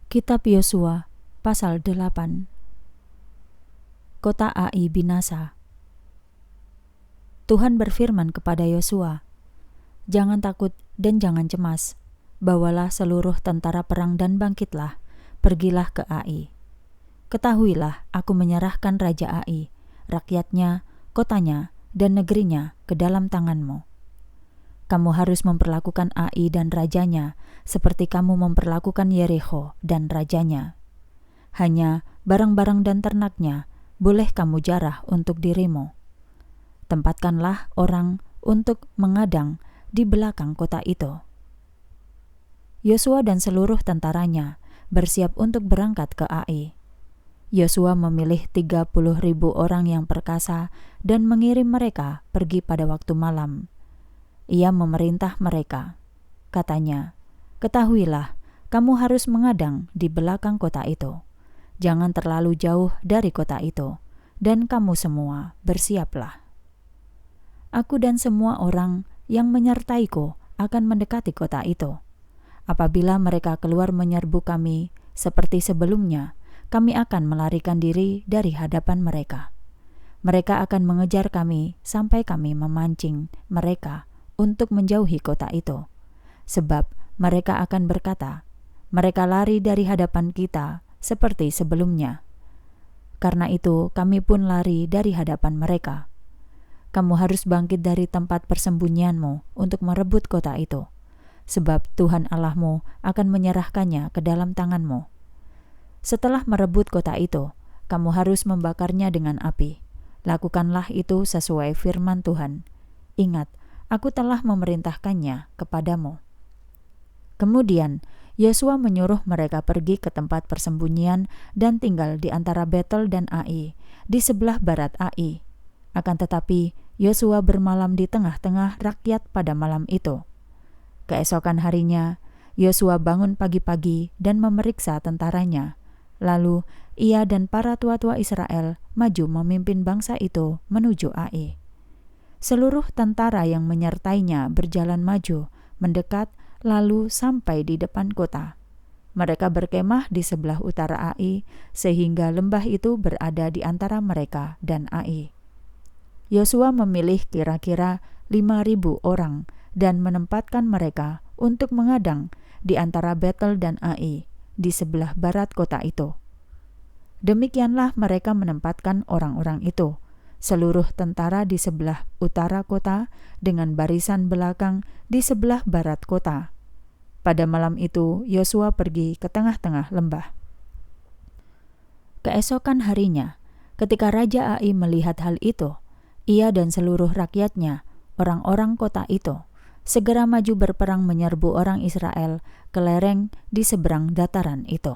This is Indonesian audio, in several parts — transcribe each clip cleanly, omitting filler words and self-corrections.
Kitab Yosua pasal 8. Kota Ai binasa. Tuhan berfirman kepada Yosua, "Jangan takut dan jangan cemas. Bawalah seluruh tentara perang dan bangkitlah, pergilah ke Ai. Ketahuilah, aku menyerahkan Raja Ai, rakyatnya, kotanya, dan negerinya ke dalam tanganmu. Kamu harus memperlakukan Ai dan rajanya seperti kamu memperlakukan Yerikho dan rajanya. Hanya barang-barang dan ternaknya boleh kamu jarah untuk dirimu. Tempatkanlah orang untuk mengadang di belakang kota itu." Yosua dan seluruh tentaranya bersiap untuk berangkat ke Ai. Yosua memilih 30.000 orang yang perkasa dan mengirim mereka pergi pada waktu malam. Ia memerintah mereka. Katanya, "Ketahuilah, kamu harus mengadang di belakang kota itu. Jangan terlalu jauh dari kota itu, dan kamu semua bersiaplah. Aku dan semua orang yang menyertaiku akan mendekati kota itu. Apabila mereka keluar menyerbu kami seperti sebelumnya, kami akan melarikan diri dari hadapan mereka. Mereka akan mengejar kami sampai kami memancing mereka untuk menjauhi kota itu. Sebab mereka akan berkata, 'Mereka lari dari hadapan kita seperti sebelumnya.' Karena itu kami pun lari dari hadapan mereka. Kamu harus bangkit dari tempat persembunyianmu untuk merebut kota itu, sebab Tuhan Allahmu akan menyerahkannya ke dalam tanganmu. Setelah merebut kota itu, kamu harus membakarnya dengan api. Lakukanlah itu sesuai firman Tuhan. Ingat, aku telah memerintahkannya kepadamu." Kemudian Yosua menyuruh mereka pergi ke tempat persembunyian dan tinggal di antara Betel dan Ai, di sebelah barat Ai. Akan tetapi Yosua bermalam di tengah-tengah rakyat pada malam itu. Keesokan harinya, Yosua bangun pagi-pagi dan memeriksa tentaranya. Lalu ia dan para tua-tua Israel maju memimpin bangsa itu menuju Ai. Seluruh tentara yang menyertainya berjalan maju, mendekat, lalu sampai di depan kota. Mereka berkemah di sebelah utara Ai, sehingga lembah itu berada di antara mereka dan Ai. Yosua memilih kira-kira 5.000 orang dan menempatkan mereka untuk mengadang di antara Betel dan Ai, di sebelah barat kota itu. Demikianlah mereka menempatkan orang-orang itu, seluruh tentara di sebelah utara kota dengan barisan belakang di sebelah barat kota. Pada malam itu Yosua pergi ke tengah-tengah lembah. Keesokan harinya, ketika Raja Ai melihat hal itu, ia dan seluruh rakyatnya, orang-orang kota itu, segera maju berperang menyerbu orang Israel ke lereng di seberang dataran itu.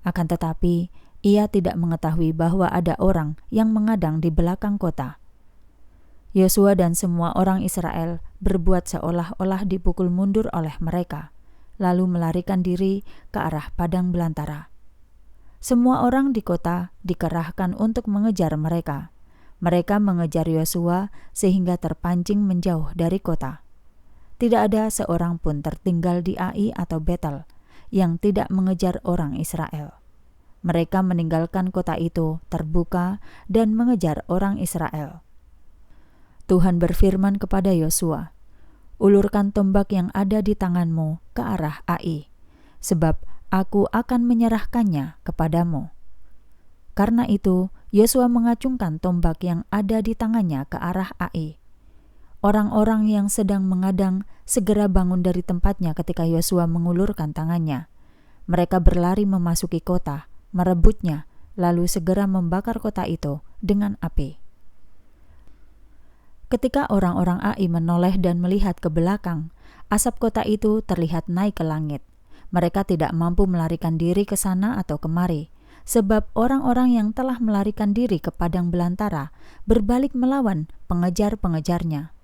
Akan tetapi ia tidak mengetahui bahwa ada orang yang mengadang di belakang kota. Yosua dan semua orang Israel berbuat seolah-olah dipukul mundur oleh mereka, lalu melarikan diri ke arah padang belantara. Semua orang di kota dikerahkan untuk mengejar mereka. Mereka mengejar Yosua sehingga terpancing menjauh dari kota. Tidak ada seorang pun tertinggal di Ai atau Betel yang tidak mengejar orang Israel. Mereka meninggalkan kota itu terbuka dan mengejar orang Israel. Tuhan berfirman kepada Yosua, "Ulurkan tombak yang ada di tanganmu ke arah Ai, sebab aku akan menyerahkannya kepadamu." Karena itu, Yosua mengacungkan tombak yang ada di tangannya ke arah Ai. Orang-orang yang sedang mengadang segera bangun dari tempatnya ketika Yosua mengulurkan tangannya. Mereka berlari memasuki kota, merebutnya, lalu segera membakar kota itu dengan api. Ketika orang-orang Ai menoleh dan melihat ke belakang, asap kota itu terlihat naik ke langit. Mereka tidak mampu melarikan diri ke sana atau kemari, sebab orang-orang yang telah melarikan diri ke padang belantara berbalik melawan pengejar-pengejarnya.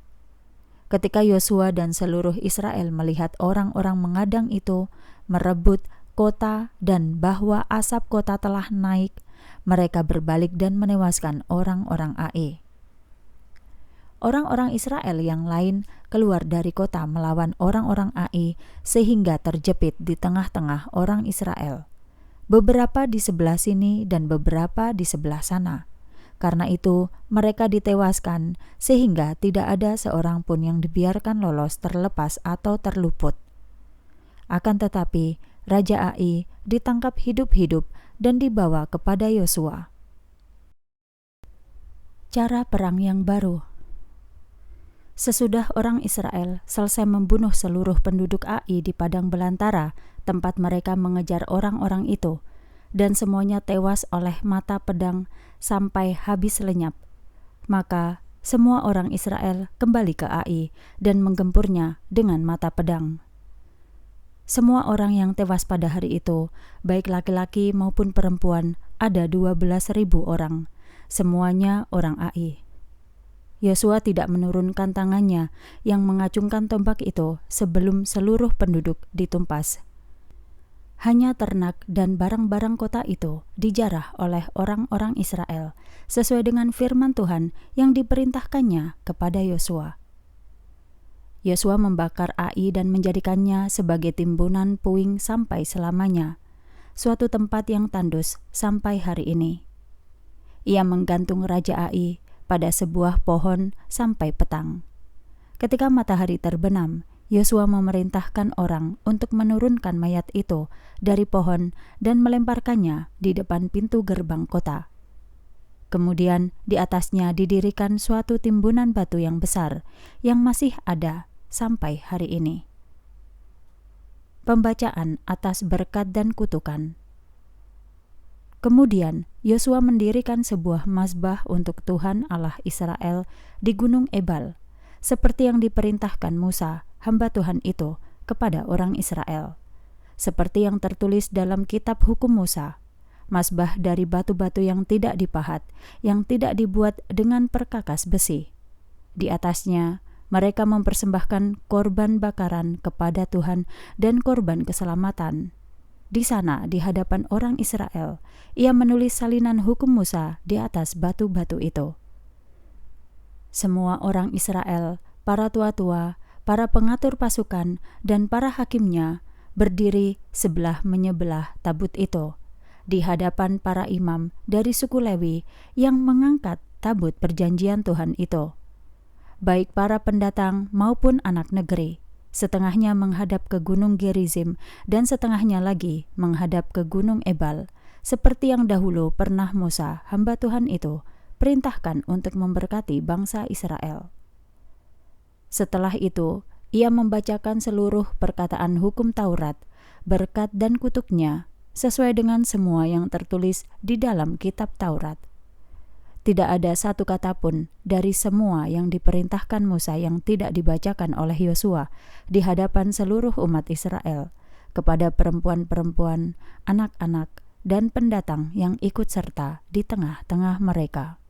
Ketika Yosua dan seluruh Israel melihat orang-orang mengadang itu merebut kota dan bahwa asap kota telah naik, mereka berbalik dan menewaskan orang-orang Ai. Orang-orang Israel yang lain keluar dari kota melawan orang-orang Ai sehingga terjepit di tengah-tengah orang Israel. beberapa di sebelah sini dan beberapa di sebelah sana. Karena itu mereka ditewaskan sehingga tidak ada seorang pun yang dibiarkan lolos terlepas atau terluput. Akan tetapi Raja Ai ditangkap hidup-hidup dan dibawa kepada Yosua. Cara perang yang baru. Sesudah orang Israel selesai membunuh seluruh penduduk Ai di padang belantara, tempat mereka mengejar orang-orang itu, dan semuanya tewas oleh mata pedang sampai habis lenyap, maka semua orang Israel kembali ke Ai dan menggempurnya dengan mata pedang. Semua orang yang tewas pada hari itu, baik laki-laki maupun perempuan, ada 12.000 orang, semuanya orang Ai. Yosua tidak menurunkan tangannya yang mengacungkan tombak itu sebelum seluruh penduduk ditumpas. Hanya ternak dan barang-barang kota itu dijarah oleh orang-orang Israel sesuai dengan firman Tuhan yang diperintahkannya kepada Yosua. Yosua membakar Ai dan menjadikannya sebagai timbunan puing sampai selamanya, suatu tempat yang tandus sampai hari ini. Ia menggantung Raja Ai pada sebuah pohon sampai petang. Ketika matahari terbenam, Yosua memerintahkan orang untuk menurunkan mayat itu dari pohon dan melemparkannya di depan pintu gerbang kota. Kemudian di atasnya didirikan suatu timbunan batu yang besar yang masih ada sampai hari ini. Pembacaan atas berkat dan kutukan. Kemudian Yosua mendirikan sebuah mazbah untuk Tuhan Allah Israel di Gunung Ebal, seperti yang diperintahkan Musa, hamba Tuhan itu, kepada orang Israel. Seperti yang tertulis dalam kitab hukum Musa, mazbah dari batu-batu yang tidak dipahat, yang tidak dibuat dengan perkakas besi. Di atasnya mereka mempersembahkan korban bakaran kepada Tuhan dan korban keselamatan. Di sana, di hadapan orang Israel, ia menulis salinan hukum Musa di atas batu-batu itu. Semua orang Israel, para tua-tua, para pengatur pasukan, dan para hakimnya berdiri sebelah menyebelah tabut itu, di hadapan para imam dari suku Lewi yang mengangkat tabut perjanjian Tuhan itu, baik para pendatang maupun anak negeri. Setengahnya menghadap ke Gunung Gerizim dan setengahnya lagi menghadap ke Gunung Ebal, seperti yang dahulu pernah Musa, hamba Tuhan itu, perintahkan untuk memberkati bangsa Israel. Setelah itu, ia membacakan seluruh perkataan hukum Taurat, berkat dan kutuknya, sesuai dengan semua yang tertulis di dalam kitab Taurat. Tidak ada satu kata pun dari semua yang diperintahkan Musa yang tidak dibacakan oleh Yosua di hadapan seluruh umat Israel kepada perempuan-perempuan, anak-anak, dan pendatang yang ikut serta di tengah-tengah mereka.